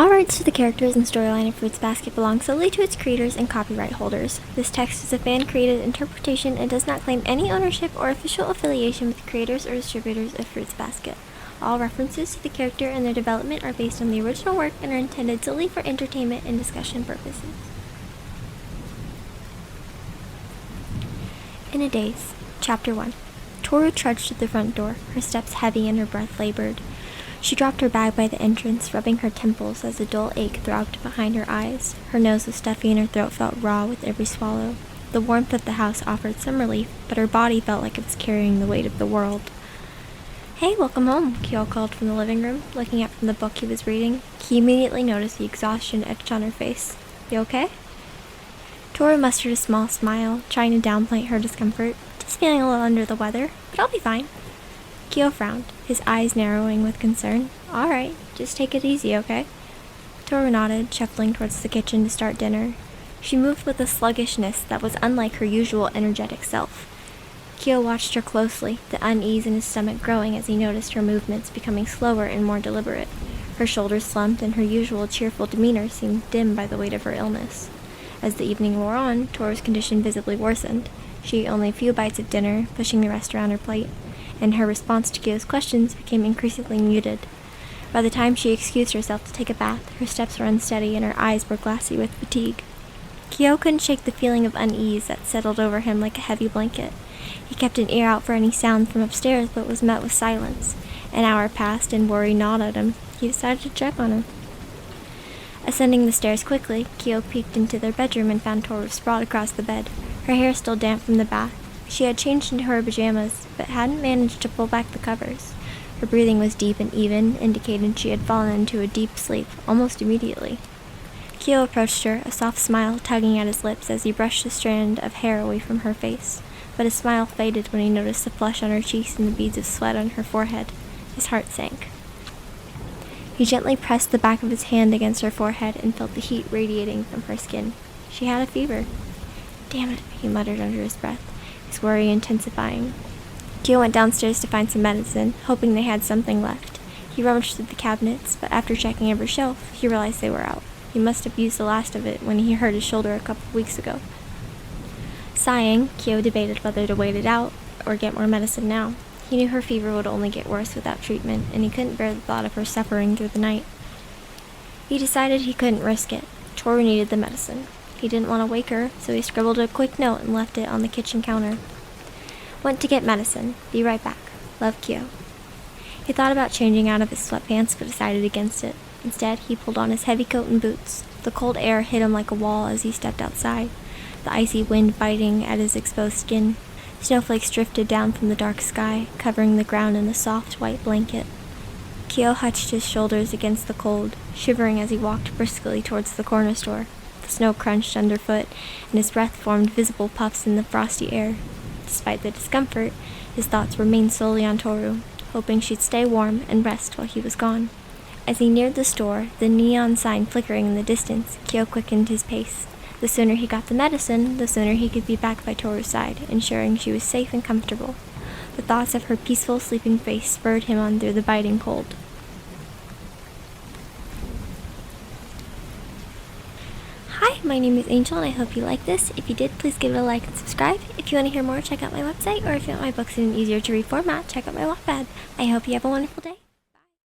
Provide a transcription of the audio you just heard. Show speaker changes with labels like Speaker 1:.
Speaker 1: All rights to the characters and storyline of Fruits Basket belong solely to its creators and copyright holders. This text is a fan-created interpretation and does not claim any ownership or official affiliation with the creators or distributors of Fruits Basket. All references to the character and their development are based on the original work and are intended solely for entertainment and discussion purposes. In a Daze, Chapter 1. Tohru trudged to the front door, her steps heavy and her breath labored. She dropped her bag by the entrance, rubbing her temples as a dull ache throbbed behind her eyes. Her nose was stuffy and her throat felt raw with every swallow. The warmth of the house offered some relief, but her body felt like it was carrying the weight of the world. "Hey, welcome home," Kyo called from the living room, looking up from the book he was reading. He immediately noticed the exhaustion etched on her face. "You okay?" Tohru mustered a small smile, trying to downplay her discomfort. "Just feeling a little under the weather, but I'll be fine." Kyo frowned, his eyes narrowing with concern. "All right, just take it easy, okay?" Tohru nodded, shuffling towards the kitchen to start dinner. She moved with a sluggishness that was unlike her usual energetic self. Kyo watched her closely, the unease in his stomach growing as he noticed her movements becoming slower and more deliberate. Her shoulders slumped and her usual cheerful demeanor seemed dim by the weight of her illness. As the evening wore on, Tohru's condition visibly worsened. She ate only a few bites of dinner, pushing the rest around her plate, and her response to Kyo's questions became increasingly muted. By the time she excused herself to take a bath, her steps were unsteady and her eyes were glassy with fatigue. Kyo couldn't shake the feeling of unease that settled over him like a heavy blanket. He kept an ear out for any sound from upstairs, but was met with silence. An hour passed, and worry gnawed at him. He decided to check on her. Ascending the stairs quickly, Kyo peeked into their bedroom and found Tohru sprawled across the bed, her hair still damp from the bath. She had changed into her pajamas, but hadn't managed to pull back the covers. Her breathing was deep and even, indicating she had fallen into a deep sleep almost immediately. Kyo approached her, a soft smile tugging at his lips as he brushed a strand of hair away from her face. But his smile faded when he noticed the flush on her cheeks and the beads of sweat on her forehead. His heart sank. He gently pressed the back of his hand against her forehead and felt the heat radiating from her skin. She had a fever. "Damn it," he muttered under his breath, his worry intensifying. Kyo went downstairs to find some medicine, hoping they had something left. He rummaged through the cabinets, but after checking every shelf, he realized they were out. He must have used the last of it when he hurt his shoulder a couple of weeks ago. Sighing, Kyo debated whether to wait it out or get more medicine now. He knew her fever would only get worse without treatment, and he couldn't bear the thought of her suffering through the night. He decided he couldn't risk it. Tohru needed the medicine. He didn't want to wake her, so he scribbled a quick note and left it on the kitchen counter. "Went to get medicine. Be right back. Love, Kyo." He thought about changing out of his sweatpants, but decided against it. Instead, he pulled on his heavy coat and boots. The cold air hit him like a wall as he stepped outside, the icy wind biting at his exposed skin. Snowflakes drifted down from the dark sky, covering the ground in a soft white blanket. Kyo hutched his shoulders against the cold, shivering as he walked briskly towards the corner store. The snow crunched underfoot, and his breath formed visible puffs in the frosty air. Despite the discomfort, his thoughts remained solely on Tohru, hoping she'd stay warm and rest while he was gone. As he neared the store, the neon sign flickering in the distance, Kyo quickened his pace. The sooner he got the medicine, the sooner he could be back by Tohru's side, ensuring she was safe and comfortable. The thoughts of her peaceful, sleeping face spurred him on through the biting cold. Hi, my name is Angel, and I hope you like this. If you did, please give it a like and subscribe. If you want to hear more, check out my website, or if you want my books in an easier-to-read format, check out my Wattpad. I hope you have a wonderful day.